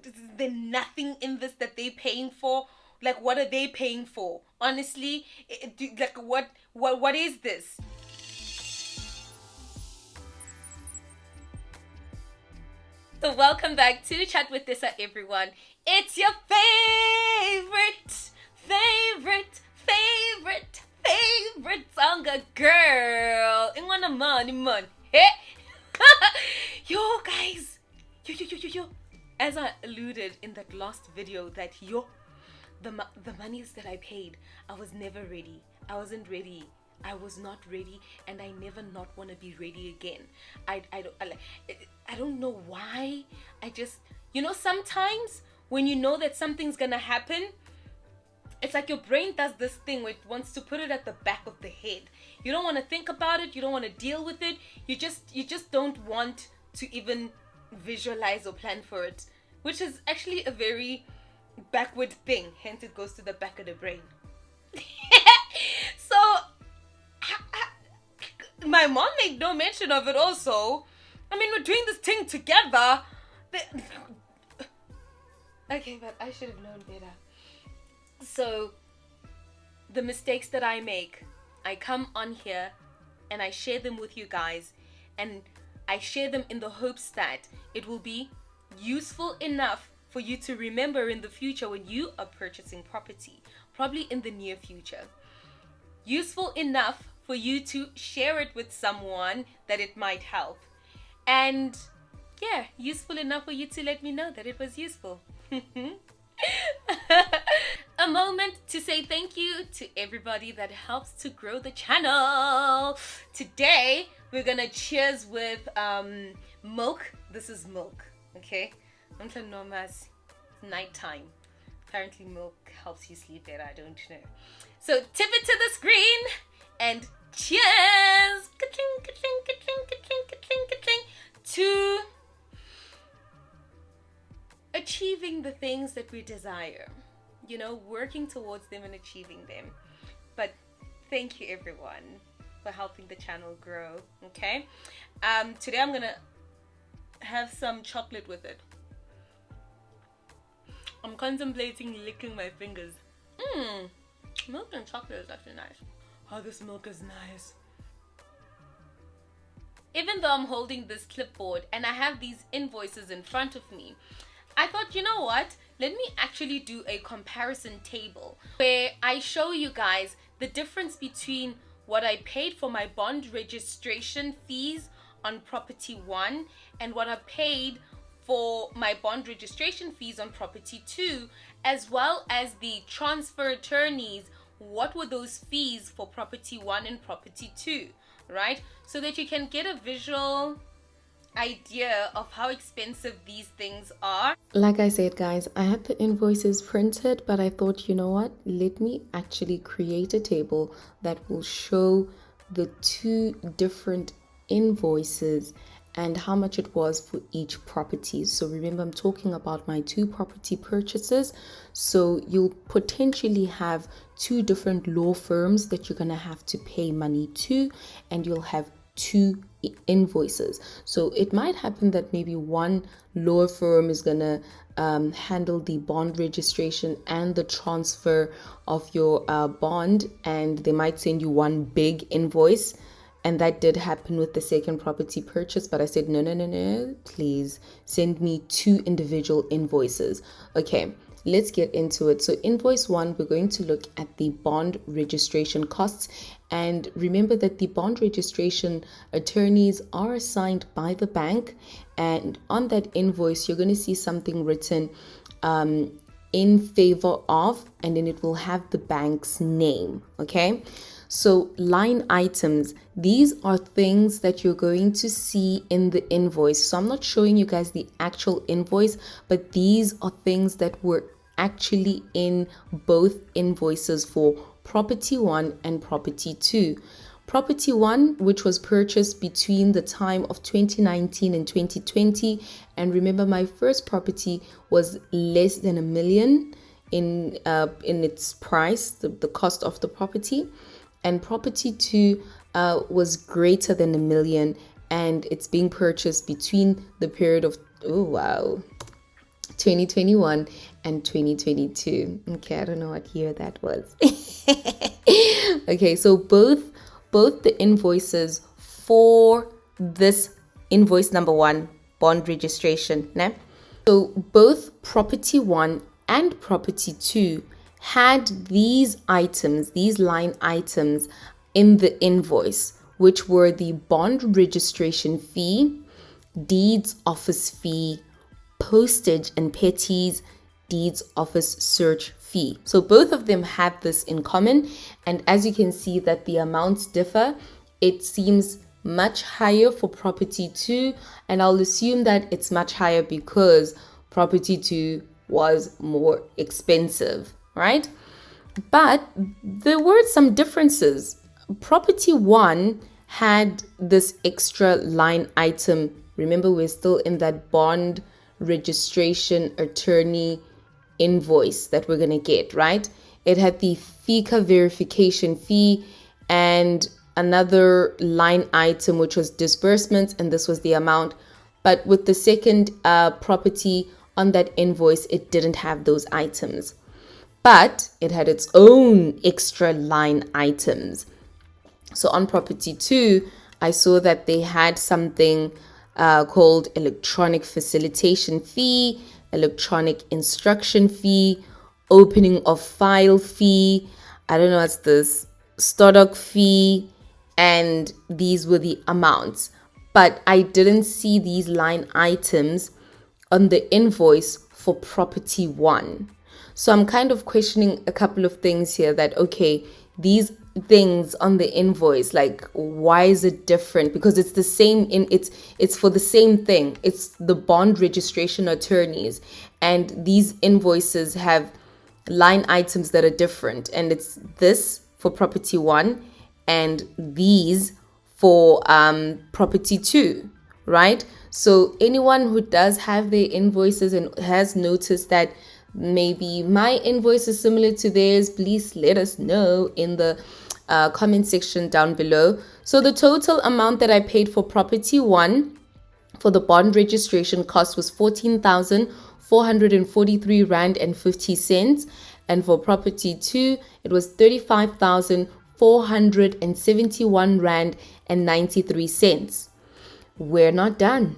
is there nothing in this that they're paying for? Like, what are they paying for? Honestly, like, what is this? So welcome back to Chat with Tissa, everyone. It's your favorite sanga girl. Ingwana man. Hey. Yo, guys. Yo. As I alluded in that last video, that the monies that I paid, I was never ready. I wasn't ready. I was not ready, and I never not want to be ready again. I don't know why. I just, sometimes when you know that something's gonna happen, it's like your brain does this thing where it wants to put it at the back of the head. You don't want to think about it. You don't want to deal with it. You just don't want to even visualize or plan for it, which is actually a very backward thing. Hence, it goes to the back of the brain. So, my mom made no mention of it also. I mean, we're doing this thing together. Okay, but I should have known better. So, the mistakes that I make, I come on here and I share them with you guys. And I share them in the hopes that it will be useful enough for you to remember in the future when you are purchasing property, probably in the near future. Useful enough for you to share it with someone that it might help. And yeah, useful enough for you to let me know that it was useful. A moment to say thank you to everybody that helps to grow the channel. Today, we're gonna cheers with milk. This is milk, okay? It's nighttime. Apparently milk helps you sleep better, I don't know. So tip it to the screen and cheers! Ka-ching, ka-ching, ka-ching, ka-ching, ka-ching, ka-ching, to achieving the things that we desire. Working towards them and achieving them. But thank you everyone for helping the channel grow, okay? Today I'm gonna have some chocolate with it. I'm contemplating licking my fingers. Milk and chocolate is actually nice. Oh, this milk is nice. Even though I'm holding this clipboard and I have these invoices in front of me, I thought, you know what? Let me actually do a comparison table where I show you guys the difference between what I paid for my bond registration fees on property 1 and what I paid for my bond registration fees on property 2, as well as the transfer attorneys. What were those fees for property 1 and property 2, right? So that you can get a visual idea of how expensive these things are. Like I said, guys, I had the invoices printed, but I thought, you know what? Let me actually create a table that will show the two different invoices and how much it was for each property. So remember, I'm talking about my 2 property purchases. So you'll potentially have 2 different law firms that you're gonna have to pay money to, and you'll have 2 invoices. So it might happen that maybe one law firm is gonna handle the bond registration and the transfer of your bond, and they might send you one big invoice. And that did happen with the second property purchase, but I said, no, please send me 2 individual invoices. Okay, let's get into it. So invoice 1, we're going to look at the bond registration costs. And remember that the bond registration attorneys are assigned by the bank. And on that invoice, you're going to see something written in favor of, and then it will have the bank's name, okay? So line items, these are things that you're going to see in the invoice. So I'm not showing you guys the actual invoice, but these are things that were actually in both invoices for property 1 and property 2. Property 1, which was purchased between the time of 2019 and 2020. And remember, my first property was less than $1 million in its price, the cost of the property. And property 2 was greater than $1 million, and it's being purchased between the period of 2021 and 2022. Okay, I don't know what year that was. Okay, so both the invoices for this invoice number 1, bond registration, né? So both property 1 and property 2 had these items, these line items in the invoice, which were the bond registration fee, deeds office fee, postage and petties, deeds office search fee. So both of them have this in common, and as you can see that the amounts differ, it seems much higher for property 2, and I'll assume that it's much higher because property 2 was more expensive, right? But there were some differences. Property 1 had this extra line item. Remember, we're still in that bond registration attorney invoice that we're going to get, right? It had the FICA verification fee and another line item, which was disbursements, and this was the amount. But with the second property on that invoice, it didn't have those items, but it had its own extra line items. So on property 2, I saw that they had something called electronic facilitation fee, electronic instruction fee, opening of file fee, I don't know what's this, Stordoc fee, and these were the amounts. But I didn't see these line items on the invoice for property 1. So I'm kind of questioning a couple of things here that, okay, these things on the invoice, like, why is it different? Because it's the same it's for the same thing. It's the bond registration attorneys, and these invoices have line items that are different, and it's this for property 1 and these for property 2, right? So anyone who does have their invoices and has noticed that maybe my invoice is similar to theirs, please let us know in the comment section down below. So the total amount that I paid for property 1 for the bond registration cost was 14,443 rand and 50 cents, and for property 2 it was 35,471 rand and 93 cents. We're not done.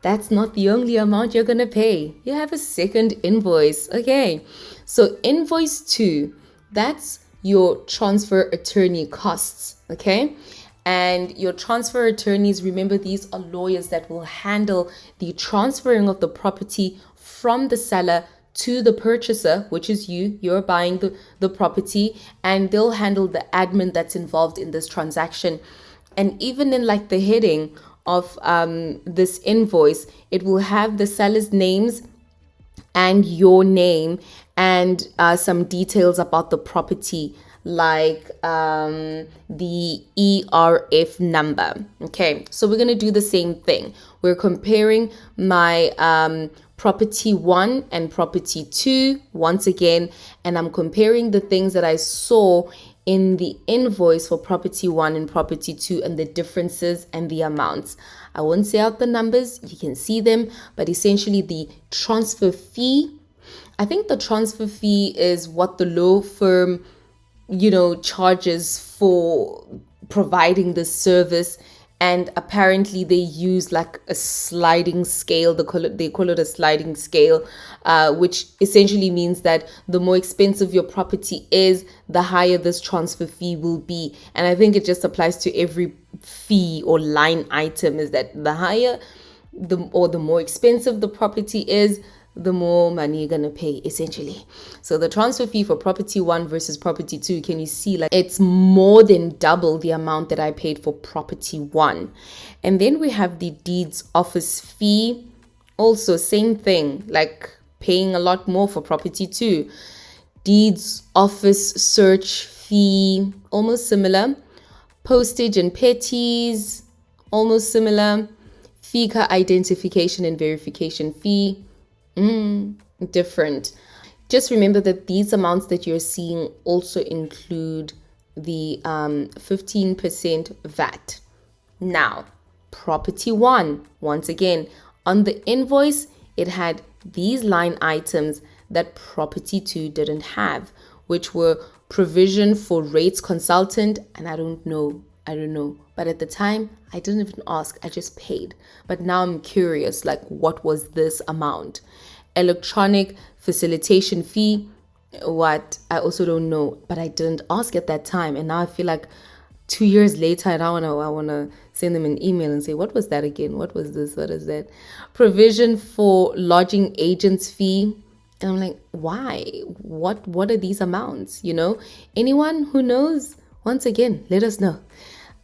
That's not the only amount you're gonna pay. You have a second invoice. Okay, so invoice 2, that's your transfer attorney costs. Okay, and your transfer attorneys, remember, these are lawyers that will handle the transferring of the property from the seller to the purchaser, which is you're buying the property, and they'll handle the admin that's involved in this transaction. And even in like the heading of this invoice, it will have the seller's names and your name and some details about the property, like the ERF number. Okay, so we're going to do the same thing. We're comparing my property 1 and property 2 once again, and I'm comparing the things that I saw in the invoice for property 1 and property 2 and the differences and the amounts. I won't say out the numbers, you can see them, but essentially the transfer fee, I think the transfer fee is what the law firm, charges for providing this service. And apparently they use like a sliding scale. They call it a sliding scale, which essentially means that the more expensive your property is, the higher this transfer fee will be. And I think it just applies to every fee or line item, is that the higher the more expensive the property is, the more money you're gonna pay, essentially. So the transfer fee for property 1 versus property 2, can you see, like, it's more than double the amount that I paid for property 1. And then we have the deeds office fee, also same thing, like paying a lot more for property 2. Deeds office search fee, almost similar. Postage and petties, almost similar. FICA Identification and Verification fee, different. Just remember that these amounts that you're seeing also include the 15% VAT. Now, property 1, once again, on the invoice, it had these line items that property 2 didn't have, which were provision for rates consultant, and I don't know. But at the time, I didn't even ask. I just paid. But now I'm curious, like, what was this amount? Electronic facilitation fee, what? I also don't know. But I didn't ask at that time. And now I feel like 2 years later, and I wanna send them an email and say, what was that again? What was this? What is that? Provision for lodging agents fee. And I'm like, why? What are these amounts? Anyone who knows? Once again, let us know.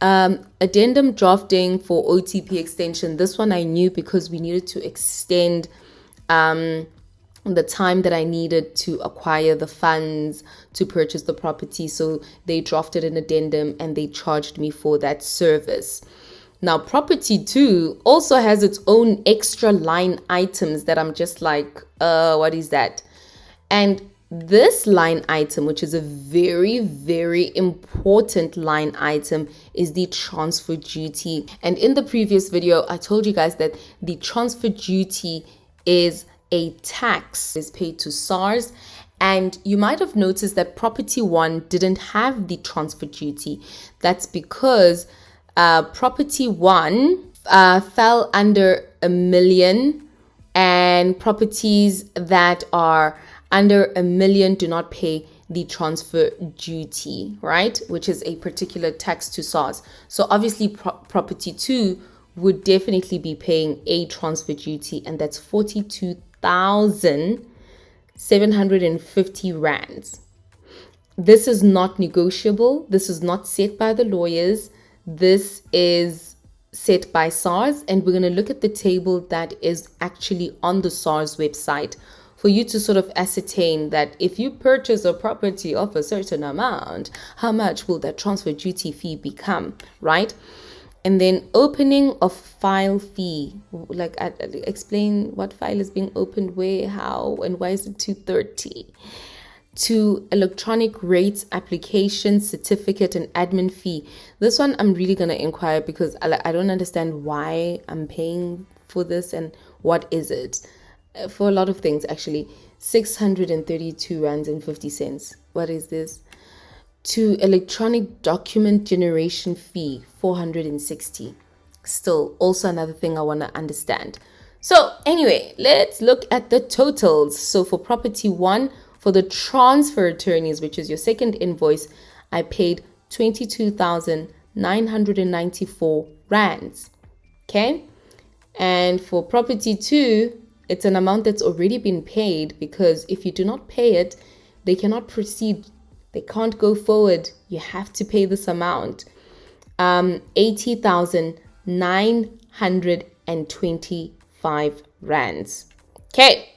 Addendum drafting for OTP extension. This one I knew because we needed to extend the time that I needed to acquire the funds to purchase the property. So they drafted an addendum and they charged me for that service. Now, property 2 also has its own extra line items that I'm just like, what is that? And this line item, which is a very, very important line item, is the transfer duty. And in the previous video, I told you guys that the transfer duty is a tax is paid to SARS. And you might have noticed that property 1 didn't have the transfer duty. That's because property 1 fell under 1 million, and properties that are under 1 million do not pay the transfer duty, right? Which is a particular tax to SARS. So obviously property 2 would definitely be paying a transfer duty, and that's 42,750 rands. This is not negotiable. This is not set by the lawyers. This is set by SARS, and we're going to look at the table that is actually on the SARS website for you to sort of ascertain that if you purchase a property of a certain amount, how much will that transfer duty fee become, right? And then opening of file fee, like I explain what file is being opened, where, how, and why is it 230? To electronic rates application, certificate, and admin fee. This one I'm really going to inquire because I don't understand why I'm paying for this and what is it. For a lot of things, actually. 632 rands and 50 cents. What is this? To electronic document generation fee, 460. Still, also another thing I want to understand. So anyway, let's look at the totals. So for property 1, for the transfer attorneys, which is your second invoice, I paid 22,994 rands. Okay. And for property 2, it's an amount that's already been paid, because if you do not pay it, they cannot proceed. They can't go forward. You have to pay this amount. 80,925 rands. Okay.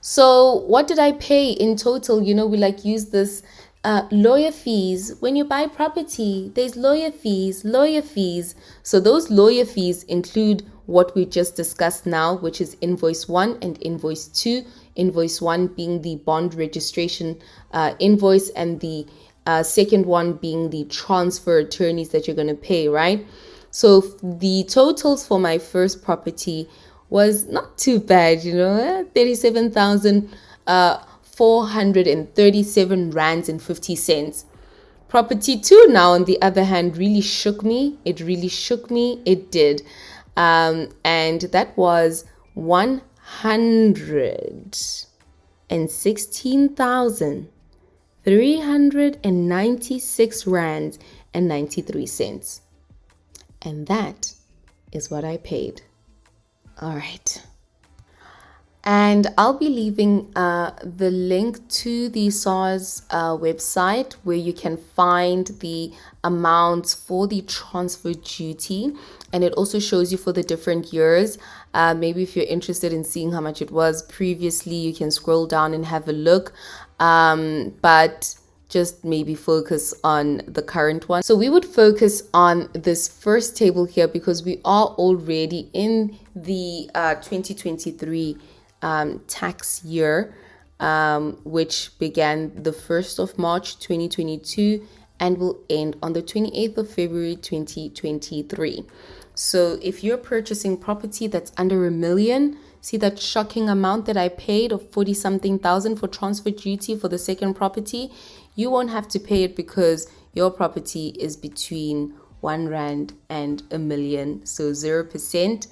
So what did I pay in total? We use this lawyer fees. When you buy property, there's lawyer fees. So those lawyer fees include what we just discussed now, which is invoice 1 and invoice 2. Invoice 1 being the bond registration invoice, and the second one being the transfer attorneys that you're going to pay, right? So the totals for my first property was not too bad, 37,437 rands and 50 cents. Property 2 now, on the other hand, really shook me. It did. And that was 116,396 rands and 93 cents. And that is what I paid. All right. And I'll be leaving the link to the SARS website where you can find the amounts for the transfer duty. And it also shows you for the different years. Maybe if you're interested in seeing how much it was previously, you can scroll down and have a look. But just maybe focus on the current one. So we would focus on this first table here because we are already in the 2023 tax year, which began the 1st of March 2022 and will end on the 28th of February 2023. So if you're purchasing property that's under 1 million, See that shocking amount that I paid of 40 something thousand for transfer duty for the second property? You won't have to pay it because your property is between R1 and a million, so 0%.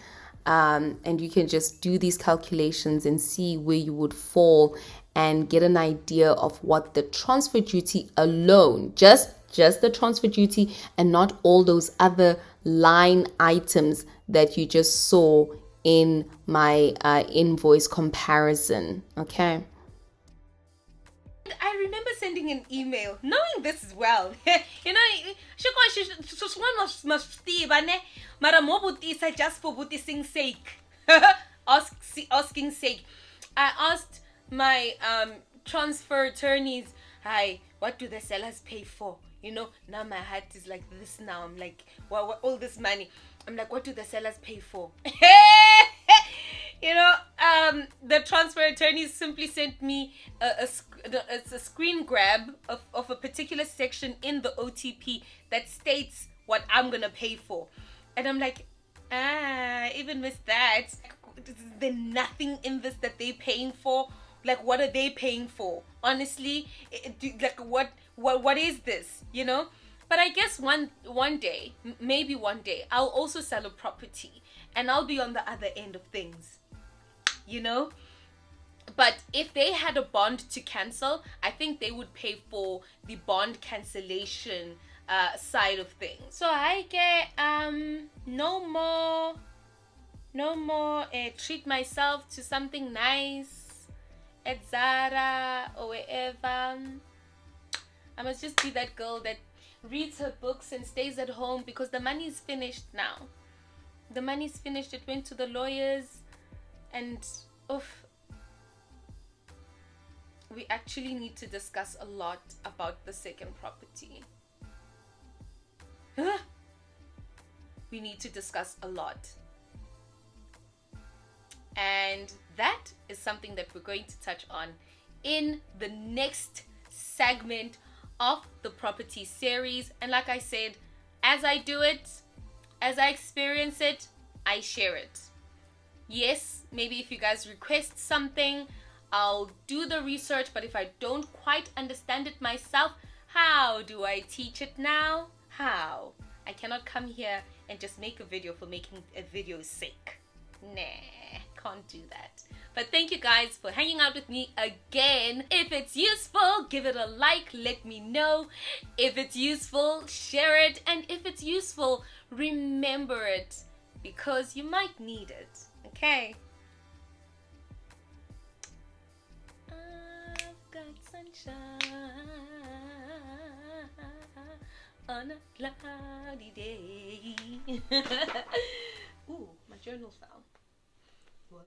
And you can just do these calculations and see where you would fall and get an idea of what the transfer duty alone, just the transfer duty, and not all those other line items that you just saw in my invoice comparison. Okay. I remember sending an email knowing this as well. You know, one must see, but mara mo butisa just for butising sake. Asking sake. I asked my transfer attorneys, hi, what do the sellers pay for? You know, now my heart is like this now. I'm like, what all this money? I'm like, what do the sellers pay for? You know, the transfer attorneys simply sent me it's a screen grab of a particular section in the OTP that states what I'm gonna pay for. And I'm like, even with that, is there nothing in this that they're paying for? Like, what are they paying for? Honestly, like, what is this? You know? But I guess one day, maybe one day, I'll also sell a property and I'll be on the other end of things. You know? But if they had a bond to cancel, I think they would pay for the bond cancellation side of things. So I get no more treat myself to something nice at Zara or wherever. I must just be that girl that reads her books and stays at home because the money's finished now. The money's finished. It went to the lawyers, and we actually need to discuss a lot about the second property. We need to discuss a lot. And that is something that we're going to touch on in the next segment of the property series. And like I said, as I do it, as I experience it, I share it. Yes, maybe if you guys request something, I'll do the research, but if I don't quite understand it myself, how do I teach it now? How? I cannot come here and just make a video for making a video's sake. Nah, can't do that. But thank you guys for hanging out with me again. If it's useful, give it a like, let me know. If it's useful, share it. And if it's useful, remember it, because you might need it. Okay? I've got sunshine on a cloudy day. Ooh, my journal fell.